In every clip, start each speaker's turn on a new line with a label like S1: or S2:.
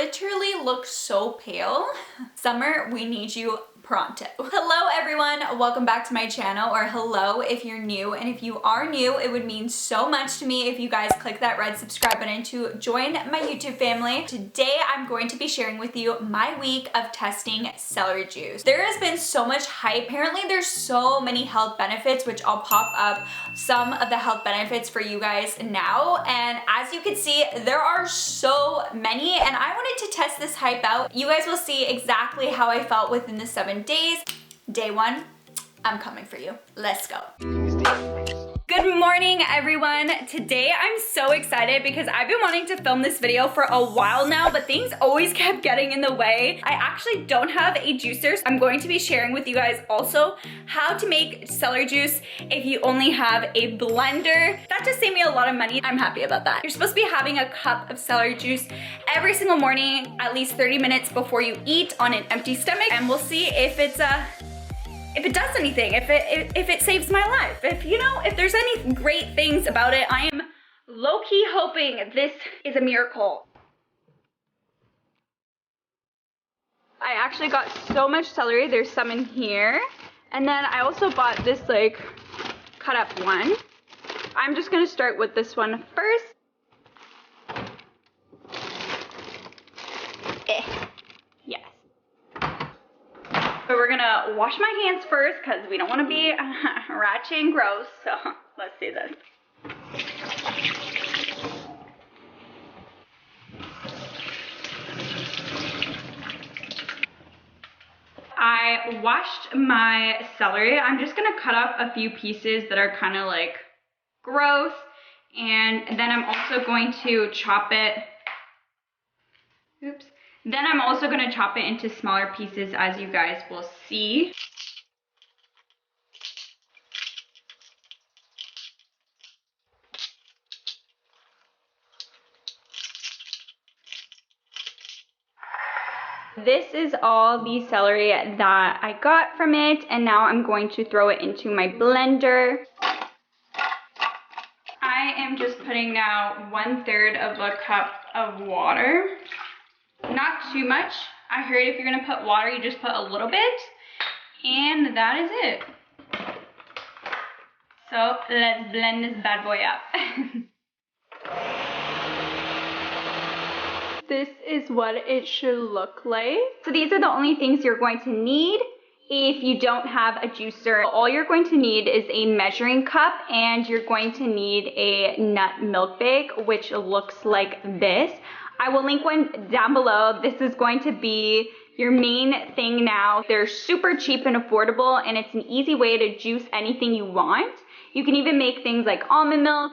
S1: literally look so pale. Summer, we need you pronto. Hello everyone, welcome back to my channel, or hello if you're new, and if you are new, it would mean so much to me if you guys click that red subscribe button to join my YouTube family. Today I'm going to be sharing with you my week of testing celery juice. There has been so much hype. Apparently there's so many health benefits, which I'll pop up some of the health benefits for you guys now, and as you can see, there are so many, and I wanted to test this hype out. You guys will see exactly how I felt within the 7 days. Day one, I'm coming for you. Let's go. Good morning, everyone. Today I'm so excited because I've been wanting to film this video for a while now, but things always kept getting in the way. I actually don't have a juicer, so I'm going to be sharing with you guys also how to make celery juice if you only have a blender. That just saved me a lot of money. I'm happy about that. You're supposed to be having a cup of celery juice every single morning, at least 30 minutes before you eat on an empty stomach, and we'll see if it does anything, if it saves my life, if there's any great things about it. I am low-key hoping this is a miracle. I actually got so much celery. There's some in here. And then I also bought this like cut up one. I'm just gonna start with this one first. Yes. So we're gonna wash my hands first because we don't want to be ratchet and gross. So let's do this. I washed my celery. I'm just gonna cut up a few pieces that are kind of like gross, and then I'm also going to chop it. Oops. Then I'm also going to chop it into smaller pieces, as you guys will see. This is all the celery that I got from it, and now I'm going to throw it into my blender. I am just putting now 1/3 of a cup of water. Not too much. I heard if you're gonna put water, you just put a little bit, and that is it. So let's blend this bad boy up. This is what it should look like. So these are the only things you're going to need if you don't have a juicer. All you're going to need is a measuring cup, and you're going to need a nut milk bag, which looks like this. I will link one down below. This is going to be your main thing now. They're super cheap and affordable, and it's an easy way to juice anything you want. You can even make things like almond milk.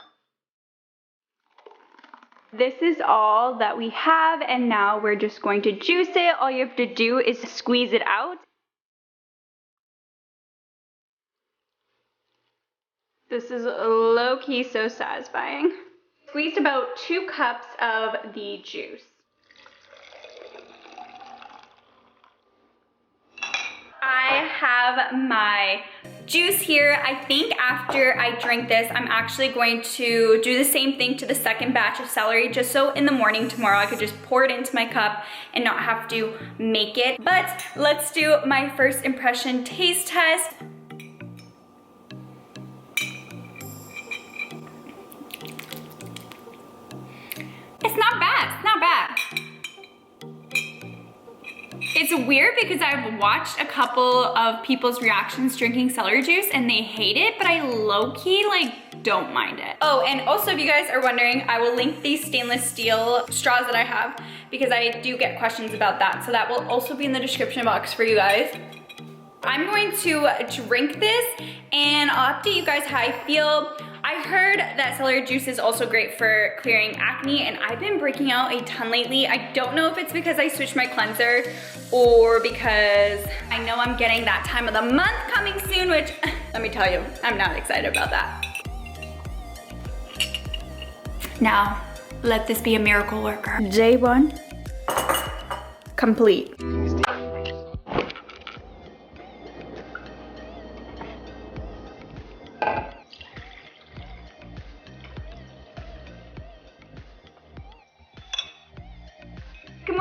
S1: This is all that we have, and now we're just going to juice it. All you have to do is squeeze it out. This is low-key so satisfying. Squeezed about 2 cups of the juice. I have my juice here. I think after I drink this, I'm actually going to do the same thing to the second batch of celery, just so in the morning tomorrow I could just pour it into my cup and not have to make it. But let's do my first impression taste test. It's not bad, it's not bad. It's weird because I've watched a couple of people's reactions drinking celery juice and they hate it, but I low-key don't mind it. Oh, and also if you guys are wondering, I will link these stainless steel straws that I have because I do get questions about that. So that will also be in the description box for you guys. I'm going to drink this and I'll update you guys how I feel. I heard that celery juice is also great for clearing acne, and I've been breaking out a ton lately. I don't know if it's because I switched my cleanser or because I know I'm getting that time of the month coming soon, which let me tell you, I'm not excited about that. Now, let this be a miracle worker. Day one, complete.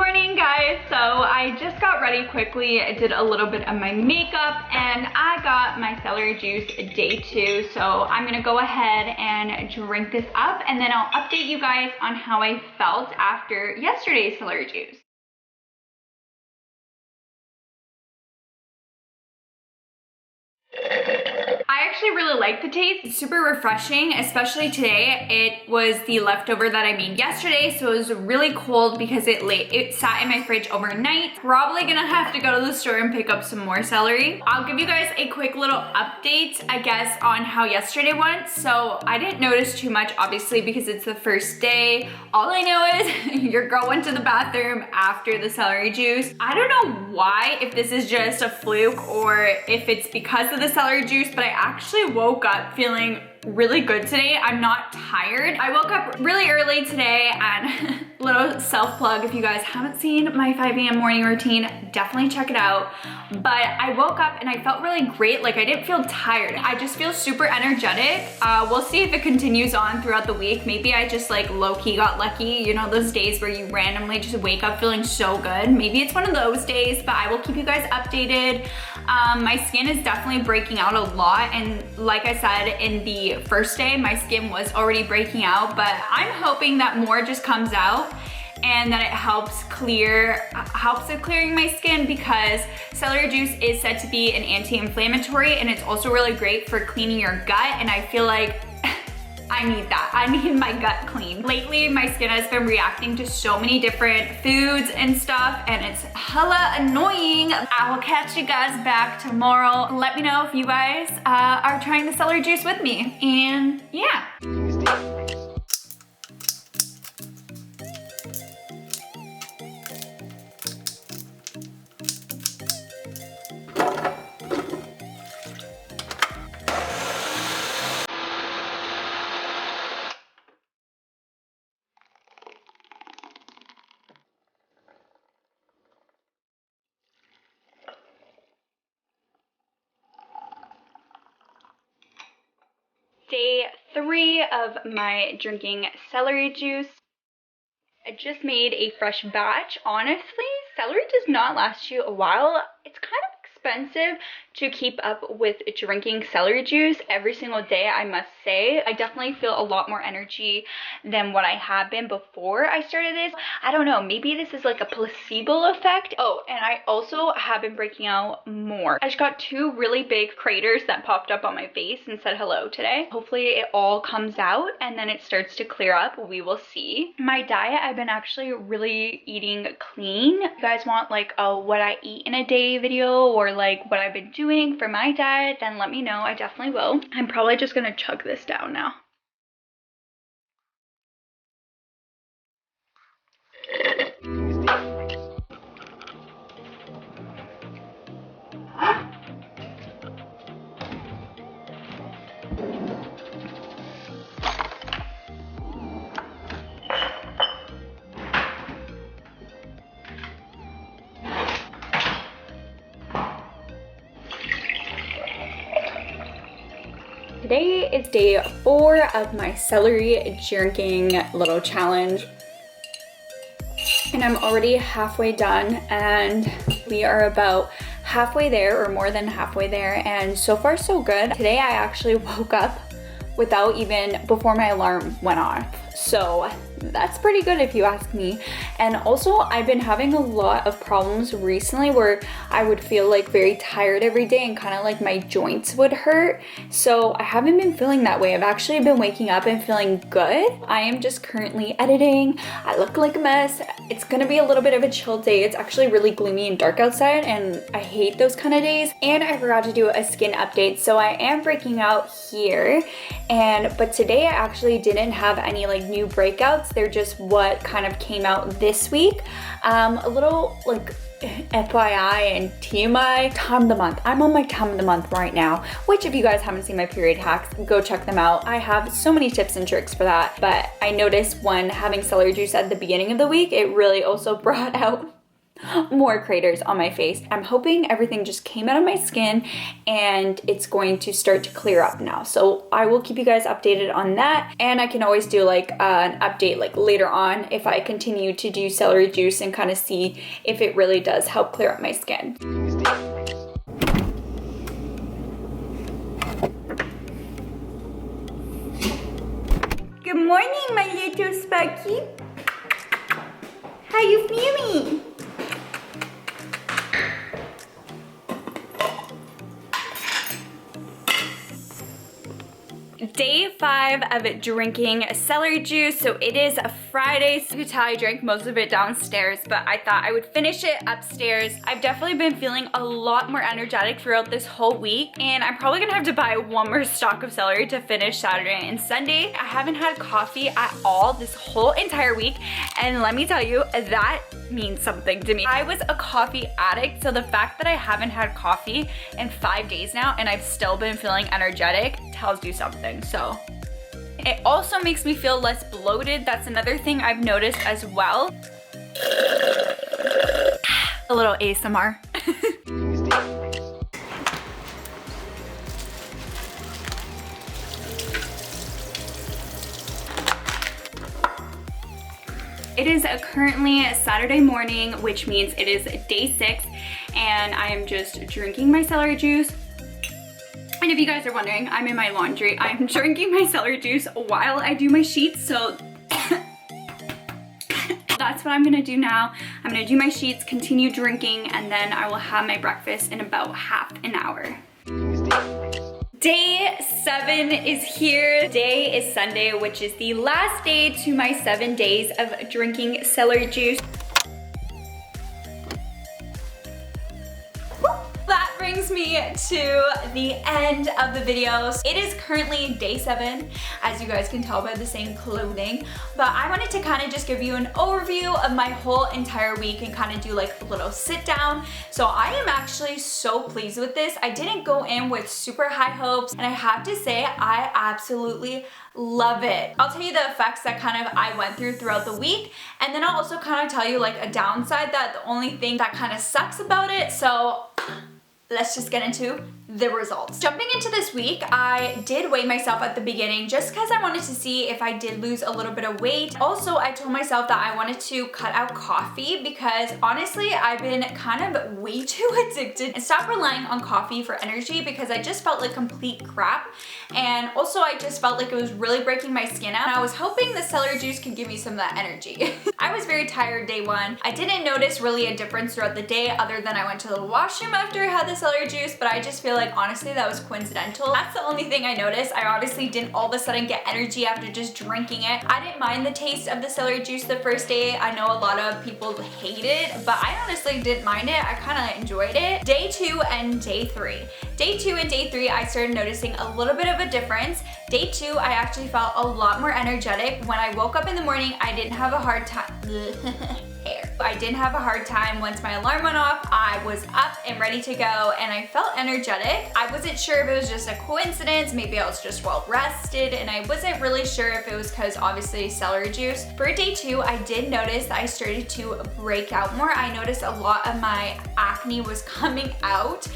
S1: morning, guys. So I just got ready quickly. I did a little bit of my makeup and I got my celery juice day 2. So I'm gonna go ahead and drink this up and then I'll update you guys on how I felt after yesterday's celery juice. I actually really like the taste. It's super refreshing, especially today. It was the leftover that I made yesterday, so it was really cold because it sat in my fridge overnight. Probably gonna have to go to the store and pick up some more celery. I'll give you guys a quick little update, I guess, on how yesterday went. So I didn't notice too much, obviously, because it's the first day. All I know is your girl went to the bathroom after the celery juice. I don't know why, if this is just a fluke or if it's because of the celery juice, but I actually woke up feeling really good today. I'm not tired. I woke up really early today, and little self plug, if you guys haven't seen my 5 a.m. morning routine, definitely check it out. But I woke up and I felt really great. Like, I didn't feel tired. I just feel super energetic. We'll see if it continues on throughout the week. Maybe I just like low-key got lucky. You know, those days where you randomly just wake up feeling so good. Maybe it's one of those days, but I will keep you guys updated. My skin is definitely breaking out a lot, and like I said in the first day, my skin was already breaking out, but I'm hoping that more just comes out and that it helps with clearing my skin, because celery juice is said to be an anti-inflammatory, and it's also really great for cleaning your gut, and I feel like I need that. I need my gut clean. Lately, my skin has been reacting to so many different foods and stuff, and it's hella annoying. I will catch you guys back tomorrow. Let me know if you guys are trying the celery juice with me. And yeah. Day 3 of my drinking celery juice. I just made a fresh batch. Honestly, celery does not last you a while. It's kind of expensive to keep up with drinking celery juice every single day, I must say. I definitely feel a lot more energy than what I had been before I started this. I don't know, maybe this is like a placebo effect. Oh, and I also have been breaking out more. I just got 2 really big craters that popped up on my face and said hello today. Hopefully it all comes out and then it starts to clear up. We will see. My diet, I've been actually really eating clean. If you guys want like a what I eat in a day video, or like what I've been doing for my diet, then let me know. I definitely will. I'm probably just gonna chug this down now. Today is day 4 of my celery drinking little challenge, and I'm already halfway done, and we are about halfway there, or more than halfway there, and so far so good. Today I actually woke up before my alarm went off, so that's pretty good if you ask me. And also, I've been having a lot of problems recently where I would feel like very tired every day and kind of like my joints would hurt. So I haven't been feeling that way. I've actually been waking up and feeling good. I am just currently editing. I look like a mess. It's gonna be a little bit of a chill day. It's actually really gloomy and dark outside, and I hate those kind of days. And I forgot to do a skin update, so I am breaking out here. But today I actually didn't have any like new breakouts. They're just what kind of came out this week. A little like FYI and TMI, time of the month. I'm on my time of the month right now, which if you guys haven't seen my period hacks, go check them out. I have so many tips and tricks for that. But I noticed when having celery juice at the beginning of the week, it really also brought out more craters on my face. I'm hoping everything just came out of my skin and it's going to start to clear up now. So I will keep you guys updated on that, and I can always do like an update like later on if I continue to do celery juice and kind of see if it really does help clear up my skin. Good morning, my little Sparky. How you feeling? Day 5 of drinking celery juice. So it is a Friday, so you could tell I drank most of it downstairs, but I thought I would finish it upstairs. I've definitely been feeling a lot more energetic throughout this whole week, and I'm probably gonna have to buy one more stock of celery to finish Saturday and Sunday. I haven't had coffee at all this whole entire week, and let me tell you, that means something to me. I was a coffee addict, so the fact that I haven't had coffee in 5 days now and I've still been feeling energetic tells you something. So it also makes me feel less bloated. That's another thing I've noticed as well. A little ASMR. It is currently Saturday morning, which means it is day 6, and I am just drinking my celery juice. And if you guys are wondering, I'm in my laundry. I'm drinking my celery juice while I do my sheets, so that's what I'm gonna do now. I'm gonna do my sheets, continue drinking, and then I will have my breakfast in about half an hour. Day 7 is here. Today is Sunday, which is the last day to my 7 days of drinking celery juice. That brings me to the end of the video. It is currently day 7, as you guys can tell by the same clothing, but I wanted to kind of just give you an overview of my whole entire week and kind of do like a little sit down. So I am actually so pleased with this. I didn't go in with super high hopes, and I have to say I absolutely love it. I'll tell you the effects that kind of I went throughout the week, and then I'll also kind of tell you like a downside, that the only thing that kind of sucks about it. So let's just get into the results. Jumping into this week, I did weigh myself at the beginning just because I wanted to see if I did lose a little bit of weight. Also, I told myself that I wanted to cut out coffee because honestly, I've been kind of way too addicted, and stop relying on coffee for energy because I just felt like complete crap. And also, I just felt like it was really breaking my skin out. And I was hoping the celery juice could give me some of that energy. I was very tired day 1. I didn't notice really a difference throughout the day other than I went to the washroom after I had the celery juice, but I just feel like honestly that was coincidental. That's the only thing I noticed. I obviously didn't all of a sudden get energy after just drinking it. I didn't mind the taste of the celery juice the first day. I know a lot of people hate it, but I honestly didn't mind it. I kind of enjoyed it. Day 2 and day 3. Day 2 and day 3, I started noticing a little bit of a difference. Day 2, I actually felt a lot more energetic. When I woke up in the morning, I didn't have a hard time. I didn't have a hard time. Once my alarm went off, I was up and ready to go, and I felt energetic. I wasn't sure if it was just a coincidence, maybe I was just well rested, and I wasn't really sure if it was because obviously celery juice. For day 2, I did notice that I started to break out more. I noticed a lot of my acne was coming out.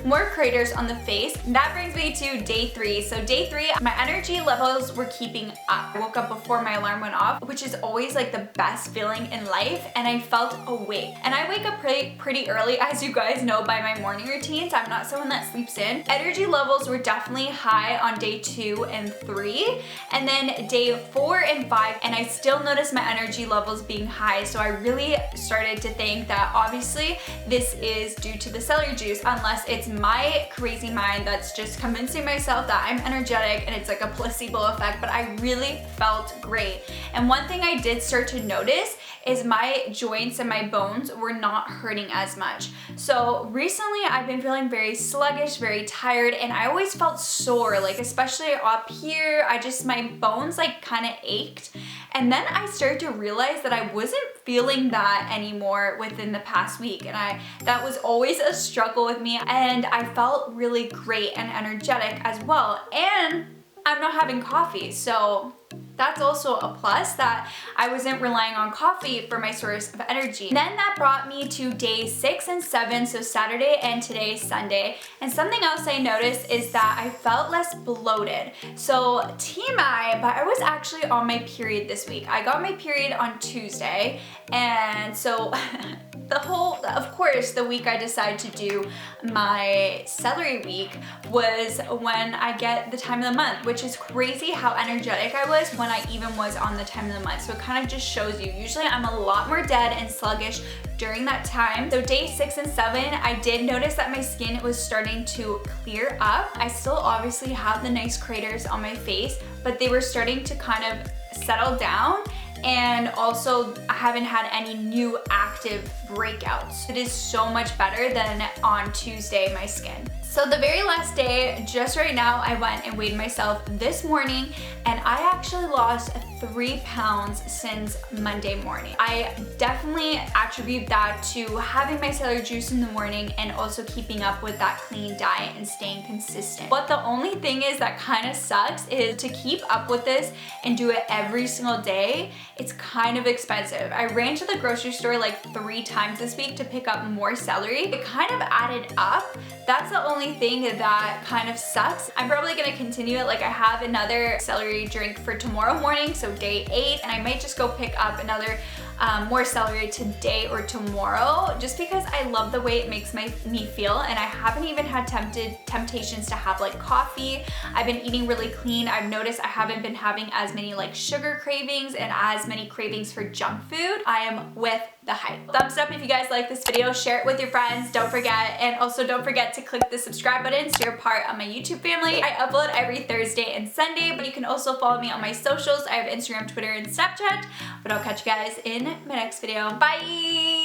S1: More craters on the face. That brings me to day 3. So day 3, my energy levels were keeping up. I woke up before my alarm went off, which is always like the best feeling in life, and I felt awake. And I wake up pretty early, as you guys know by my morning routines. I'm not someone that sleeps in. Energy levels were definitely high on day 2 and 3, and then day 4 and 5, and I still noticed my energy levels being high. So I really started to think that obviously this is due to the celery juice, unless it's my crazy mind that's just convincing myself that I'm energetic and it's like a placebo effect, but I really felt great. And one thing I did start to notice is my joints and my bones were not hurting as much. So recently I've been feeling very sluggish, very tired, and I always felt sore, like especially up here, my bones like kind of ached. And then I started to realize that I wasn't feeling that anymore within the past week, and that was always a struggle with me, and I felt really great and energetic as well. And I'm not having coffee, so that's also a plus, that I wasn't relying on coffee for my source of energy. Then that brought me to day 6 and 7, so Saturday and today, Sunday. And something else I noticed is that I felt less bloated. So TMI, but I was actually on my period this week. I got my period on Tuesday, and so of course, the week I decided to do my celery week was when I get the time of the month, which is crazy how energetic I was when I even was on the time of the month. So it kind of just shows you. Usually I'm a lot more dead and sluggish during that time. So day 6 and 7, I did notice that my skin was starting to clear up. I still obviously have the nice craters on my face, but they were starting to kind of settle down. And also, I haven't had any new active breakouts. It is so much better than on Tuesday, my skin. So the very last day, just right now, I went and weighed myself this morning, and I actually lost 3 pounds since Monday morning. I definitely attribute that to having my celery juice in the morning and also keeping up with that clean diet and staying consistent. But the only thing is that kind of sucks is to keep up with this and do it every single day. It's kind of expensive. I ran to the grocery store like 3 times this week to pick up more celery. It kind of added up. That's the only thing that kind of sucks. I'm probably gonna continue it. Like, I have another celery drink for tomorrow morning, so day 8, and I might just go pick up another more celery today or tomorrow, just because I love the way it makes me feel, and I haven't even had temptations to have like coffee. I've been eating really clean. I've noticed I haven't been having as many like sugar cravings and as many cravings for junk food. I am with the hype. Thumbs up if you guys like this video, share it with your friends, don't forget, and also don't forget to click the subscribe button so you're part of my YouTube family. I upload every Thursday and Sunday, but you can also follow me on my socials. I have Instagram, Twitter, and Snapchat, but I'll catch you guys in my next video. Bye!